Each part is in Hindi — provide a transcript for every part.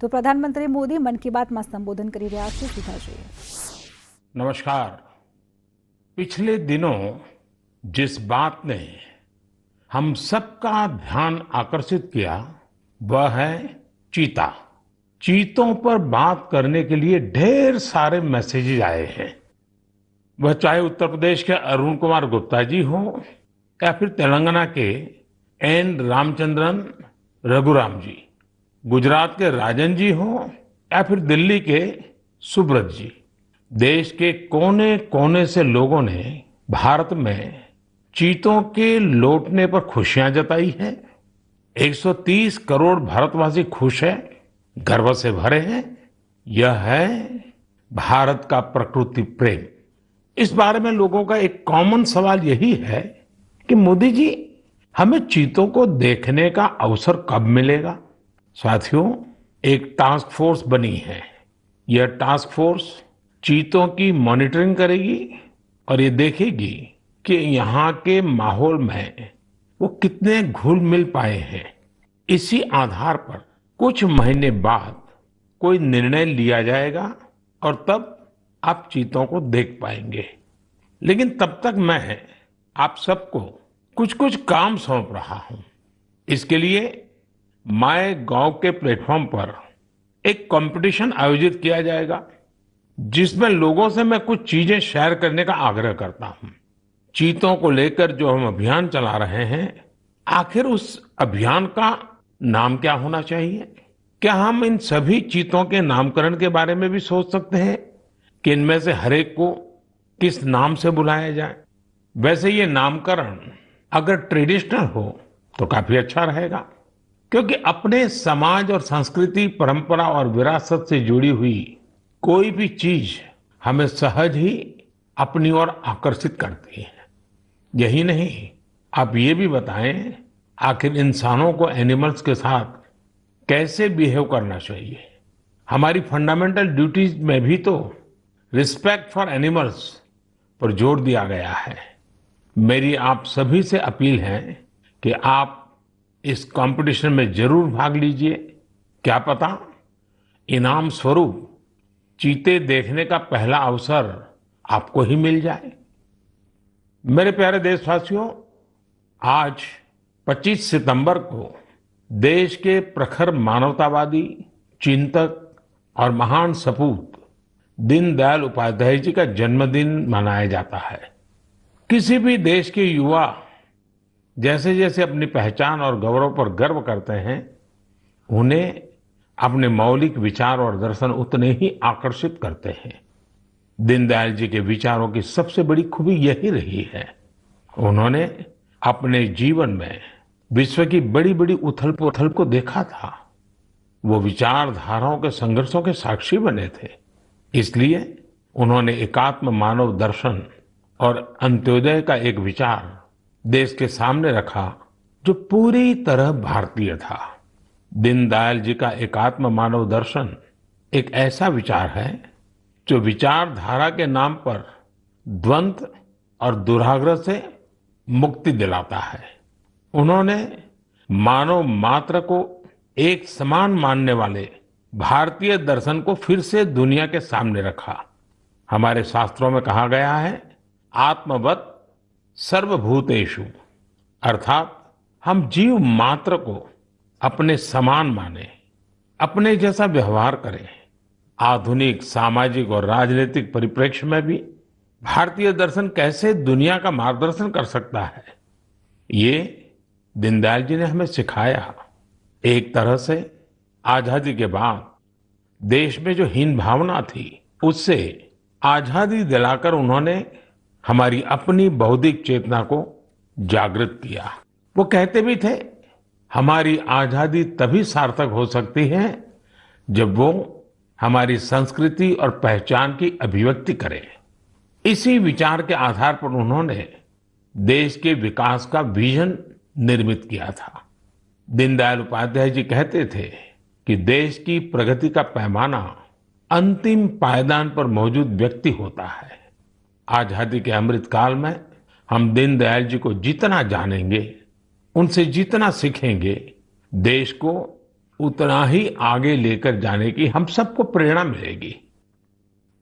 તો પ્રધાનમંત્રી મોદી મન કી બાતમાં સંબોધન કરી રહ્યા છે. સીધા જોઈએ. नमस्कार। पिछले दिनों जिस बात ने हम सबका ध्यान आकर्षित किया वह है चीता। चीतों पर बात करने के लिए ढेर सारे मैसेजेस आए हैं। वह चाहे उत्तर प्रदेश के अरुण कुमार गुप्ता जी हो या फिर तेलंगाना के एन रामचंद्रन रघुराम जी, गुजरात के राजन जी हो या फिर दिल्ली के सुब्रत जी। देश के कोने कोने से लोगों ने भारत में चीतों के लौटने पर खुशियां जताई हैं। 130 करोड़ भारतवासी खुश हैं, गर्व से भरे हैं। यह है भारत का प्रकृति प्रेम। इस बारे में लोगों का एक कॉमन सवाल यही है कि मोदी जी, हमें चीतों को देखने का अवसर कब मिलेगा? साथियों, एक टास्क फोर्स बनी है। यह टास्क फोर्स चीतों की मॉनिटरिंग करेगी और ये देखेगी कि यहाँ के माहौल में वो कितने घुल मिल पाए हैं। इसी आधार पर कुछ महीने बाद कोई निर्णय लिया जाएगा और तब आप चीतों को देख पाएंगे। लेकिन तब तक मैं आप सबको कुछ कुछ काम सौंप रहा हूं। इसके लिए माय गॉव के प्लेटफॉर्म पर एक कंपटीशन आयोजित किया जाएगा जिसमें लोगों से मैं कुछ चीजें शेयर करने का आग्रह करता हूं। चीतों को लेकर जो हम अभियान चला रहे हैं, आखिर उस अभियान का नाम क्या होना चाहिए? क्या हम इन सभी चीतों के नामकरण के बारे में भी सोच सकते हैं कि इनमें से हर एक को किस नाम से बुलाया जाए? वैसे ये नामकरण अगर ट्रेडिशनल हो तो काफी अच्छा रहेगा, क्योंकि अपने समाज और संस्कृति, परंपरा और विरासत से जुड़ी हुई कोई भी चीज हमें सहज ही अपनी ओर आकर्षित करती है। यही नहीं, आप ये भी बताएं, आखिर इंसानों को एनिमल्स के साथ कैसे बिहेव करना चाहिए? हमारी फंडामेंटल ड्यूटीज में भी तो रिस्पेक्ट फॉर एनिमल्स पर जोर दिया गया है। मेरी आप सभी से अपील है कि आप इस कंपटीशन में जरूर भाग लीजिए। क्या पता इनाम स्वरूप चीते देखने का पहला अवसर आपको ही मिल जाए। मेरे प्यारे देशवासियों, आज 25 सितंबर को देश के प्रखर मानवतावादी, चिंतक और महान सपूत दीनदयाल उपाध्याय जी का जन्मदिन मनाया जाता है। किसी भी देश के युवा जैसे जैसे अपनी पहचान और गौरव पर गर्व करते हैं, उन्हें अपने मौलिक विचार और दर्शन उतने ही आकर्षित करते हैं। दीनदयाल जी के विचारों की सबसे बड़ी खूबी यही रही है, उन्होंने अपने जीवन में विश्व की बड़ी बड़ी उथल पुथल को देखा था। वो विचारधाराओं के संघर्षों के साक्षी बने थे। इसलिए उन्होंने एकात्म मानव दर्शन और अंत्योदय का एक विचार देश के सामने रखा जो पूरी तरह भारतीय था। दीनदयाल जी का एकात्म मानव दर्शन एक ऐसा विचार है जो विचारधारा के नाम पर द्वंद्व और दुराग्रह से मुक्ति दिलाता है। उन्होंने मानव मात्र को एक समान मानने वाले भारतीय दर्शन को फिर से दुनिया के सामने रखा। हमारे शास्त्रों में कहा गया है, आत्मवत् सर्वभूतेषु, अर्थात हम जीव मात्र को अपने समान माने, अपने जैसा व्यवहार करें। आधुनिक सामाजिक और राजनीतिक परिप्रेक्ष्य में भी भारतीय दर्शन कैसे दुनिया का मार्गदर्शन कर सकता है, ये दीनदयाल जी ने हमें सिखाया। एक तरह से आजादी के बाद देश में जो हीन भावना थी, उससे आजादी दिलाकर उन्होंने हमारी अपनी बौद्धिक चेतना को जागृत किया। वो कहते भी थे, हमारी आजादी तभी सार्थक हो सकती है जब वो हमारी संस्कृति और पहचान की अभिव्यक्ति करे। इसी विचार के आधार पर उन्होंने देश के विकास का विजन निर्मित किया था। दीनदयाल उपाध्याय जी कहते थे कि देश की प्रगति का पैमाना अंतिम पायदान पर मौजूद व्यक्ति होता है। आजादी के अमृत काल में हम दीनदयाल जी को जितना जानेंगे, उनसे जितना सीखेंगे, देश को उतना ही आगे लेकर जाने की हम सबको प्रेरणा मिलेगी।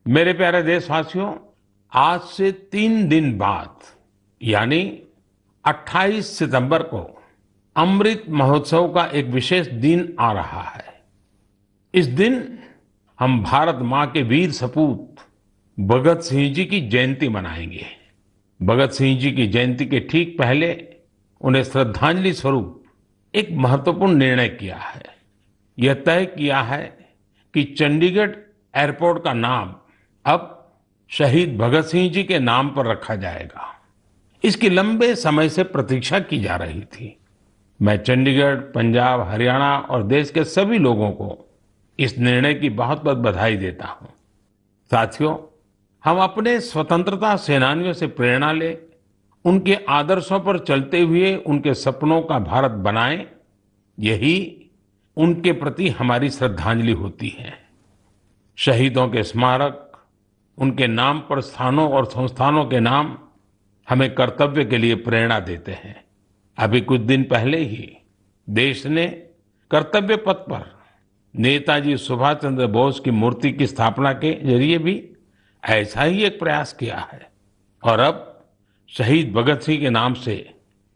मेरे प्यारे देशवासियों, आज से 3 दिन बाद यानी 28 सितंबर को अमृत महोत्सव का एक विशेष दिन आ रहा है। इस दिन हम भारत माँ के वीर सपूत भगत सिंह जी की जयंती मनाएंगे। भगत सिंह जी की जयंती के ठीक पहले उन्हें श्रद्धांजलि स्वरूप एक महत्वपूर्ण निर्णय किया है। यह तय किया है कि चंडीगढ़ एयरपोर्ट का नाम अब शहीद भगत सिंह जी के नाम पर रखा जाएगा। इसकी लंबे समय से प्रतीक्षा की जा रही थी। मैं चंडीगढ़, पंजाब, हरियाणा और देश के सभी लोगों को इस निर्णय की बहुत बहुत बधाई देता हूं। साथियों, हम अपने स्वतंत्रता सेनानियों से प्रेरणा लें, उनके आदर्शों पर चलते हुए उनके सपनों का भारत बनाएं। यही उनके प्रति हमारी श्रद्धांजलि होती है। शहीदों के स्मारक, उनके नाम पर स्थानों और संस्थानों के नाम हमें कर्तव्य के लिए प्रेरणा देते हैं। अभी कुछ दिन पहले ही देश ने कर्तव्य पथ पर नेताजी सुभाष चंद्र बोस की मूर्ति की स्थापना के जरिए भी ऐसा ही एक प्रयास किया है। और अब शहीद भगत सिंह के नाम से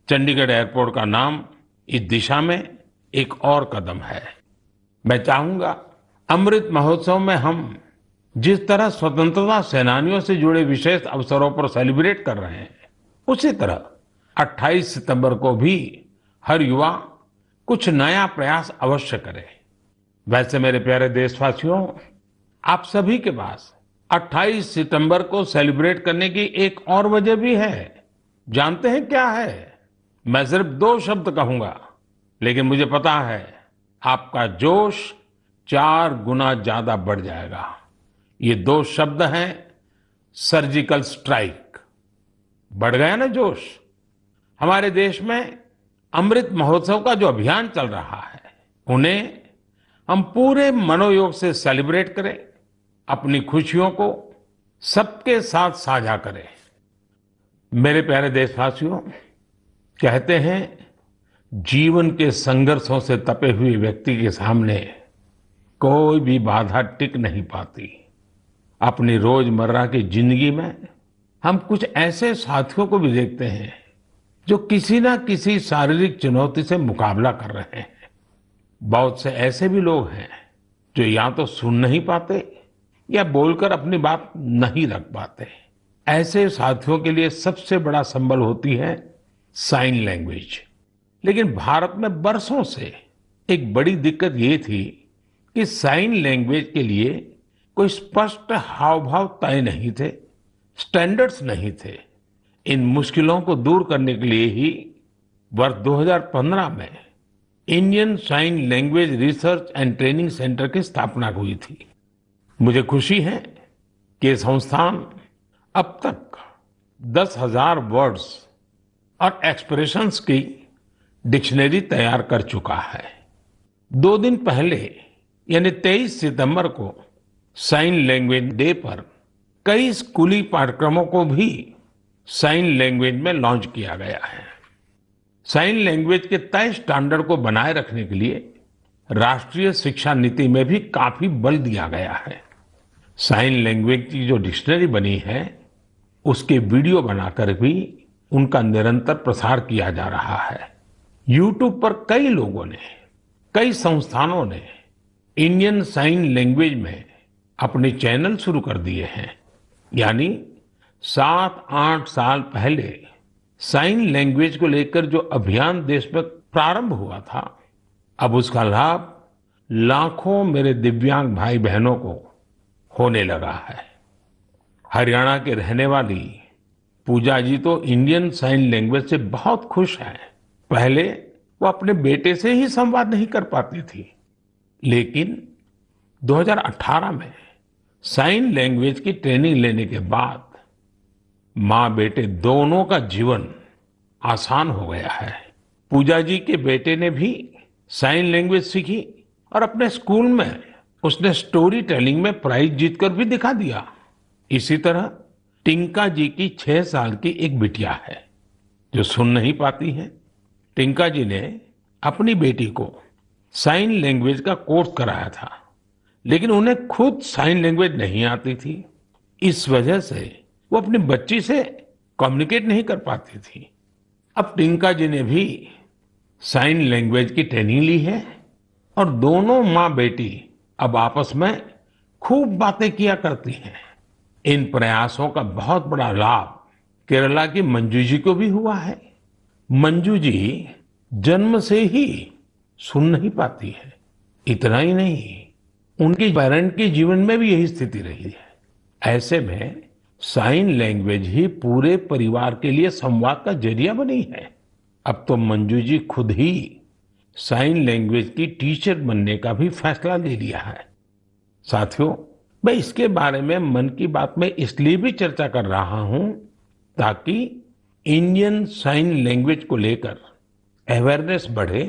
चंडीगढ़ एयरपोर्ट का नाम इस दिशा में एक और कदम है। मैं चाहूंगा अमृत महोत्सव में हम जिस तरह स्वतंत्रता सेनानियों से जुड़े विशेष अवसरों पर सेलिब्रेट कर रहे हैं, उसी तरह 28 सितंबर को भी हर युवा कुछ नया प्रयास अवश्य करे। वैसे मेरे प्यारे देशवासियों, आप सभी के पास 28 सितंबर को सेलिब्रेट करने की एक और वजह भी है। जानते हैं क्या है? मैं सिर्फ 2 शब्द कहूंगा, लेकिन मुझे पता है आपका जोश 4 गुना ज्यादा बढ़ जाएगा। ये 2 शब्द हैं सर्जिकल स्ट्राइक। बढ़ गया ना जोश? हमारे देश में अमृत महोत्सव का जो अभियान चल रहा है, उन्हें हम पूरे मनोयोग से सेलिब्रेट करें, अपनी खुशियों को सबके साथ साझा करें। मेरे प्यारे देशवासियों, कहते हैं जीवन के संघर्षों से तपे हुए व्यक्ति के सामने कोई भी बाधा टिक नहीं पाती। अपनी रोजमर्रा की जिंदगी में हम कुछ ऐसे साथियों को भी देखते हैं जो किसी ना किसी शारीरिक चुनौती से मुकाबला कर रहे हैं। बहुत से ऐसे भी लोग हैं जो या तो सुन नहीं पाते या बोलकर अपनी बात नहीं रख पाते। ऐसे साथियों के लिए सबसे बड़ा संबल होती है साइन लैंग्वेज। लेकिन भारत में बरसों से एक बड़ी दिक्कत ये थी कि साइन लैंग्वेज के लिए कोई स्पष्ट हाव भाव तय नहीं थे, स्टैंडर्ड्स नहीं थे। इन मुश्किलों को दूर करने के लिए ही वर्ष 2015 में Indian sign language research and training centre की स्थापना हुई थी। मुझे खुशी है कि ये संस्थान अब तक 10,000 वर्ड्स और एक्सप्रेशंस की डिक्शनरी तैयार कर चुका है। 2 दिन पहले यानी 23 सितंबर को साइन लैंग्वेज डे पर कई स्कूली पाठ्यक्रमों को भी साइन लैंग्वेज में लॉन्च किया गया है। साइन लैंग्वेज के तय स्टैंडर्ड को बनाए रखने के लिए राष्ट्रीय शिक्षा नीति में भी काफी बल दिया गया है। साइन लैंग्वेज की जो डिक्शनरी बनी है, उसके वीडियो बनाकर भी उनका निरंतर प्रसार किया जा रहा है। YouTube पर कई लोगों ने, कई संस्थानों ने इंडियन साइन लैंग्वेज में अपने चैनल शुरू कर दिए हैं। यानी 7-8 साल पहले साइन लैंग्वेज को लेकर जो अभियान देश में प्रारंभ हुआ था, अब उसका लाभ लाखों मेरे दिव्यांग भाई बहनों को होने लगा है। हरियाणा के रहने वाली पूजा जी तो इंडियन साइन लैंग्वेज से बहुत खुश हैं। पहले वो अपने बेटे से ही संवाद नहीं कर पाती थी, लेकिन 2018 में साइन लैंग्वेज की ट्रेनिंग लेने के बाद माँ बेटे दोनों का जीवन आसान हो गया है। पूजा जी के बेटे ने भी साइन लैंग्वेज सीखी और अपने स्कूल में उसने स्टोरी टेलिंग में प्राइज जीतकर भी दिखा दिया। इसी तरह टिंका जी की 6 साल की एक बिटिया है जो सुन नहीं पाती है। टिंका जी ने अपनी बेटी को साइन लैंग्वेज का कोर्स कराया था, लेकिन उन्हें खुद साइन लैंग्वेज नहीं आती थी। इस वजह से वो अपनी बच्ची से कम्युनिकेट नहीं कर पाती थी। अब टिंका जी ने भी साइन लैंग्वेज की ट्रेनिंग ली है और दोनों माँ बेटी अब आपस में खूब बातें किया करती हैं। इन प्रयासों का बहुत बड़ा लाभ केरला की मंजू जी को भी हुआ है। मंजू जी जन्म से ही सुन नहीं पाती है। इतना ही नहीं, उनके पेरेंट के जीवन में भी यही स्थिति रही है। ऐसे में साइन लैंग्वेज ही पूरे परिवार के लिए संवाद का जरिया बनी है। अब तो मंजू जी खुद ही साइन लैंग्वेज की टीचर बनने का भी फैसला ले लिया है। साथियों, मैं इसके बारे में मन की बात में इसलिए भी चर्चा कर रहा हूं ताकि इंडियन साइन लैंग्वेज को लेकर अवेयरनेस बढ़े।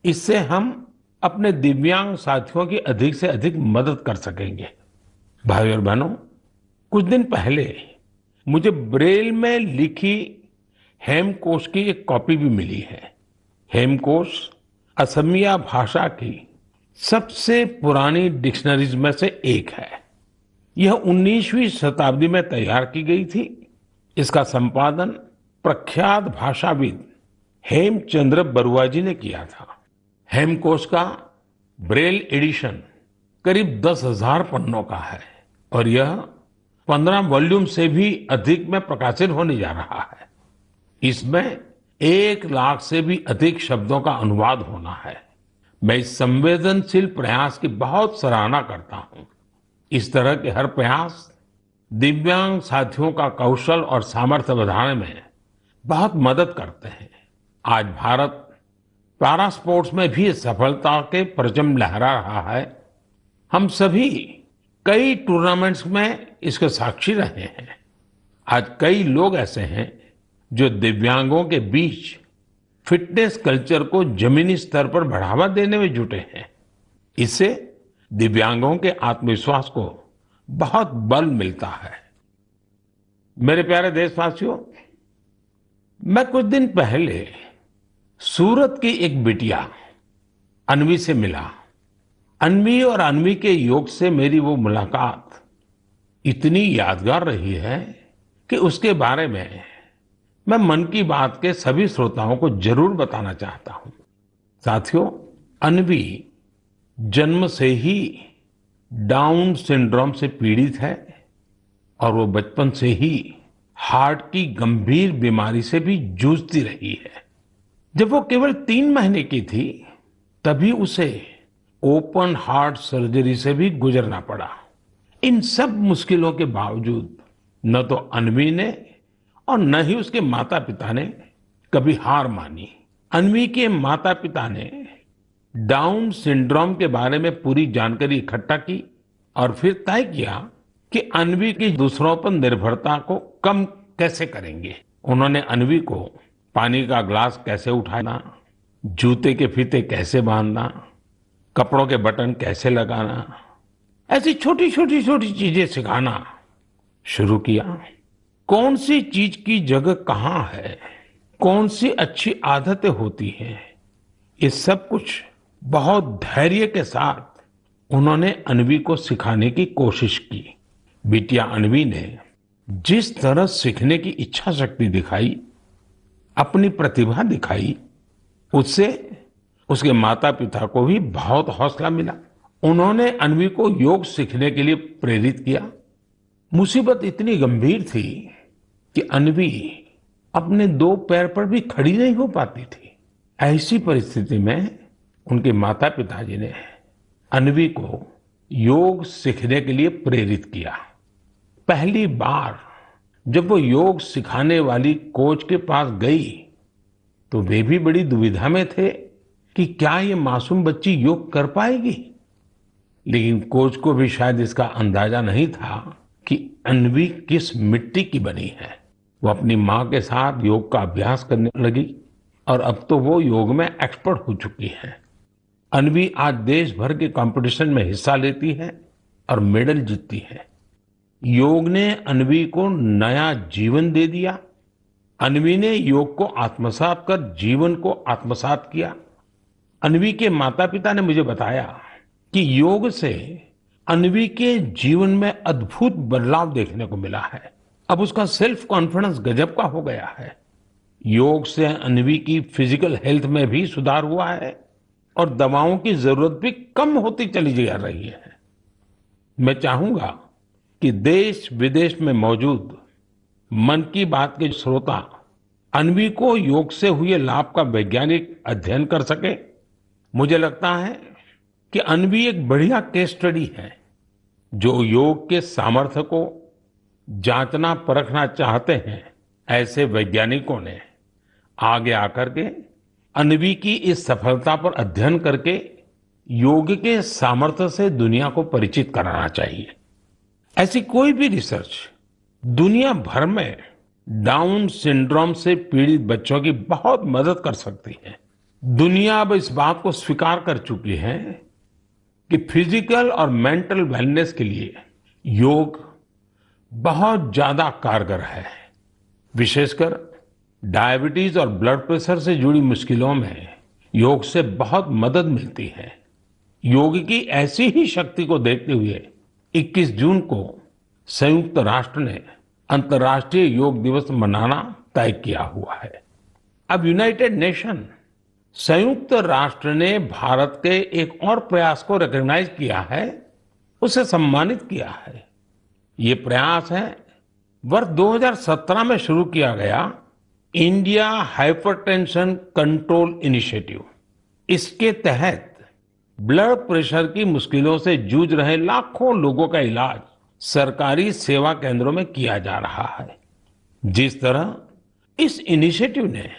इससे हम अपने दिव्यांग साथियों की अधिक से अधिक मदद कर सकेंगे। भाइयों और बहनों, कुछ दिन पहले मुझे ब्रेल में लिखी हेमकोश की एक कॉपी भी मिली है। हेमकोश असमिया भाषा की सबसे पुरानी डिक्शनरीज में से एक है। यह 19वीं शताब्दी में तैयार की गई थी। इसका संपादन प्रख्यात भाषाविद हेमचंद्र बरुआ जी ने किया था। हेमकोश का ब्रेल एडिशन करीब 10,000 पन्नों का है और यह 15 वॉल्यूम से भी अधिक में प्रकाशित होने जा रहा है। इसमें 1 लाख से भी अधिक शब्दों का अनुवाद होना है। मैं इस संवेदनशील प्रयास की बहुत सराहना करता हूं। इस तरह के हर प्रयास दिव्यांग साथियों का कौशल और सामर्थ्य बढ़ाने में बहुत मदद करते हैं। आज भारत पैरा स्पोर्ट्स में भी सफलता के परचम लहरा रहा है। हम सभी कई टूर्नामेंट्स में इसके साक्षी रहे हैं। आज कई लोग ऐसे हैं जो दिव्यांगों के बीच फिटनेस कल्चर को जमीनी स्तर पर बढ़ावा देने में जुटे हैं। इससे दिव्यांगों के आत्मविश्वास को बहुत बल मिलता है। मेरे प्यारे देशवासियों, मैं कुछ दिन पहले सूरत की एक बिटिया अन्वी से मिला। अन्वी और अन्वी के योग से मेरी वो मुलाकात इतनी यादगार रही है कि उसके बारे में मैं मन की बात के सभी श्रोताओं को जरूर बताना चाहता हूं। साथियों, अन्वी जन्म से ही डाउन सिंड्रोम से पीड़ित है और वो बचपन से ही हार्ट की गंभीर बीमारी से भी जूझती रही है। जब वो केवल 3 महीने की थी तभी उसे ओपन हार्ट सर्जरी से भी गुजरना पड़ा। इन सब मुश्किलों के बावजूद न तो अन्वी ने और न ही उसके माता पिता ने कभी हार मानी। अन्वी के माता पिता ने डाउन सिंड्रोम के बारे में पूरी जानकारी इकट्ठा की और फिर तय किया कि अन्वी की दूसरों पर निर्भरता को कम कैसे करेंगे। उन्होंने अन्वी को पानी का ग्लास कैसे उठाना, जूते के फीते कैसे बांधना, कपड़ों के बटन कैसे लगाना, ऐसी छोटी छोटी चीजें सिखाना शुरू किया। कौन सी चीज की जगह कहाँ है, कौन सी अच्छी आदतें होती हैं, ये सब कुछ बहुत धैर्य के साथ उन्होंने अन्वी को सिखाने की कोशिश की। बिटिया अन्वी ने जिस तरह सीखने की इच्छा शक्ति दिखाई, अपनी प्रतिभा दिखाई, उससे उसके माता पिता को भी बहुत हौसला मिला। उन्होंने अन्वी को योग सीखने के लिए प्रेरित किया। मुसीबत इतनी गंभीर थी कि अन्वी अपने 2 पैर पर भी खड़ी नहीं हो पाती थी। ऐसी परिस्थिति में उनके माता पिताजी ने अन्वी को योग सीखने के लिए प्रेरित किया। पहली बार जब वो योग सिखाने वाली कोच के पास गई तो वे भी बड़ी दुविधा में थे कि क्या ये मासूम बच्ची योग कर पाएगी। लेकिन कोच को भी शायद इसका अंदाजा नहीं था कि अन्वी किस मिट्टी की बनी है। वो अपनी माँ के साथ योग का अभ्यास करने लगी और अब तो वो योग में एक्सपर्ट हो चुकी है। अन्वी आज देश भर के कंपटीशन में हिस्सा लेती है और मेडल जीतती है। योग ने अन्वी को नया जीवन दे दिया। अन्वी ने योग को आत्मसात कर जीवन को आत्मसात किया। अन्वी के माता पिता ने मुझे बताया कि योग से अन्वी के जीवन में अद्भुत बदलाव देखने को मिला है। अब उसका सेल्फ कॉन्फिडेंस गजब का हो गया है। योग से अन्वी की फिजिकल हेल्थ में भी सुधार हुआ है और दवाओं की जरूरत भी कम होती चली जा रही है। मैं चाहूंगा कि देश विदेश में मौजूद मन की बात के श्रोता अन्वी को योग से हुए लाभ का वैज्ञानिक अध्ययन कर सके। मुझे लगता है कि अन्वी एक बढ़िया केस स्टडी है जो योग के सामर्थ्य को जांचना परखना चाहते हैं। ऐसे वैज्ञानिकों ने आगे आकर के अन्वी की इस सफलता पर अध्ययन करके योग के सामर्थ्य से दुनिया को परिचित कराना चाहिए। ऐसी कोई भी रिसर्च दुनिया भर में डाउन सिंड्रोम से पीड़ित बच्चों की बहुत मदद कर सकती है। दुनिया अब इस बात को स्वीकार कर चुकी है कि फिजिकल और मेंटल वेलनेस के लिए योग बहुत ज्यादा कारगर है। विशेषकर डायबिटीज और ब्लड प्रेशर से जुड़ी मुश्किलों में योग से बहुत मदद मिलती है। योग की ऐसी ही शक्ति को देखते हुए 21 जून को संयुक्त राष्ट्र ने अंतर्राष्ट्रीय योग दिवस मनाना तय किया हुआ है। अब यूनाइटेड नेशन संयुक्त राष्ट्र ने भारत के एक और प्रयास को रिकॉग्नाइज किया है, उसे सम्मानित किया है। ये प्रयास है वर्ष 2017 में शुरू किया गया इंडिया हाइपरटेंशन कंट्रोल इनिशिएटिव। इसके तहत ब्लड प्रेशर की मुश्किलों से जूझ रहे लाखों लोगों का इलाज सरकारी सेवा केंद्रों में किया जा रहा है। जिस तरह इस इनिशिएटिव ने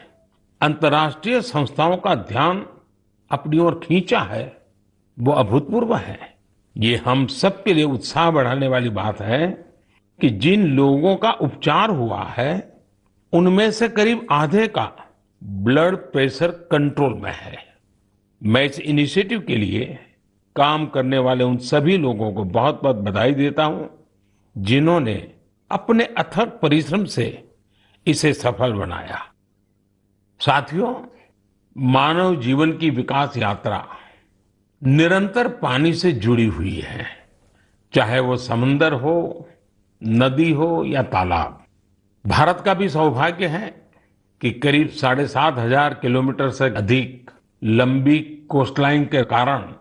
अंतर्राष्ट्रीय संस्थाओं का ध्यान अपनी ओर खींचा है, वो अभूतपूर्व है। ये हम सबके लिए उत्साह बढ़ाने वाली बात है कि जिन लोगों का उपचार हुआ है उनमें से करीब आधे का ब्लड प्रेशर कंट्रोल में है। मैं इस इनिशिएटिव के लिए काम करने वाले उन सभी लोगों को बहुत बहुत बधाई देता हूं जिन्होंने अपने अथक परिश्रम से इसे सफल बनाया। साथियों, मानव जीवन की विकास यात्रा निरंतर पानी से जुड़ी हुई है, चाहे वो समंदर हो, नदी हो या तालाब। भारत का भी सौभाग्य है कि करीब 7,500 किलोमीटर से अधिक लंबी कोस्टलाइन के कारण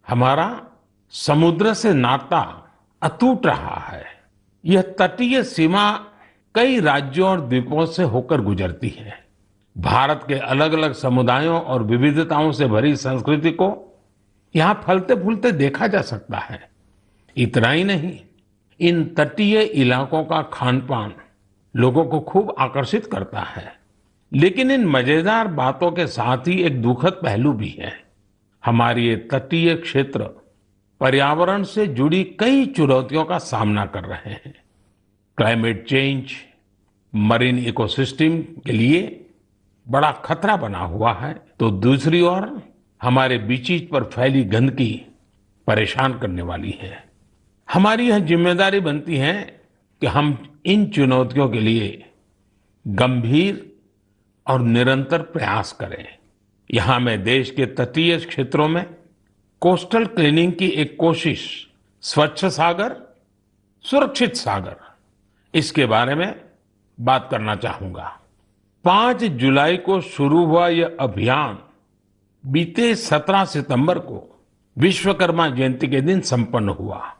हमारा समुद्र से नाता अटूट रहा है। यह तटीय सीमा कई राज्यों और द्वीपों से होकर गुजरती है। भारत के अलग अलग समुदायों और विविधताओं से भरी संस्कृति को यहाँ फलते फूलते देखा जा सकता है। इतना ही नहीं, इन तटीय इलाकों का खान पान लोगों को खूब आकर्षित करता है। लेकिन इन मजेदार बातों के साथ ही एक दुखद पहलू भी है। हमारे ये तटीय क्षेत्र पर्यावरण से जुड़ी कई चुनौतियों का सामना कर रहे हैं। क्लाइमेट चेंज मरीन इकोसिस्टम के लिए बड़ा खतरा बना हुआ है, तो दूसरी ओर हमारे बीचीज पर फैली गंदगी परेशान करने वाली है। हमारी यह जिम्मेदारी बनती है कि हम इन चुनौतियों के लिए गंभीर और निरंतर प्रयास करें। यहां मैं देश के तटीय क्षेत्रों में कोस्टल क्लीनिंग की एक कोशिश, स्वच्छ सागर सुरक्षित सागर, इसके बारे में बात करना चाहूंगा। 5 जुलाई को शुरू हुआ यह अभियान बीते 17 सितंबर को विश्वकर्मा जयंती के दिन संपन्न हुआ।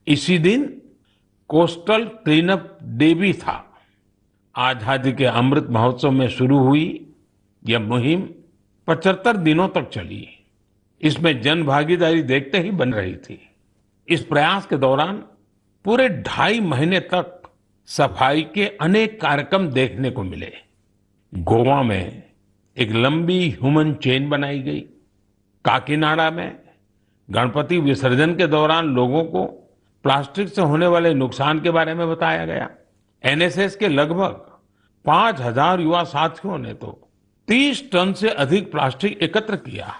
इसी दिन कोस्टल क्लीनअप डे भी था। आजादी के अमृत महोत्सव में शुरू हुई यह मुहिम 75 दिनों तक चली। इसमें जन भागीदारी देखते ही बन रही थी। इस प्रयास के दौरान पूरे 2.5 महीने तक सफाई के अनेक कार्यक्रम देखने को मिले। गोवा में एक लंबी ह्यूमन चेन बनाई गई। काकीनाडा में गणपति विसर्जन के दौरान लोगों को प्लास्टिक से होने वाले नुकसान के बारे में बताया गया। एनएसएस के लगभग 5,000 युवा साथियों ने तो 30 टन से अधिक प्लास्टिक एकत्र किया।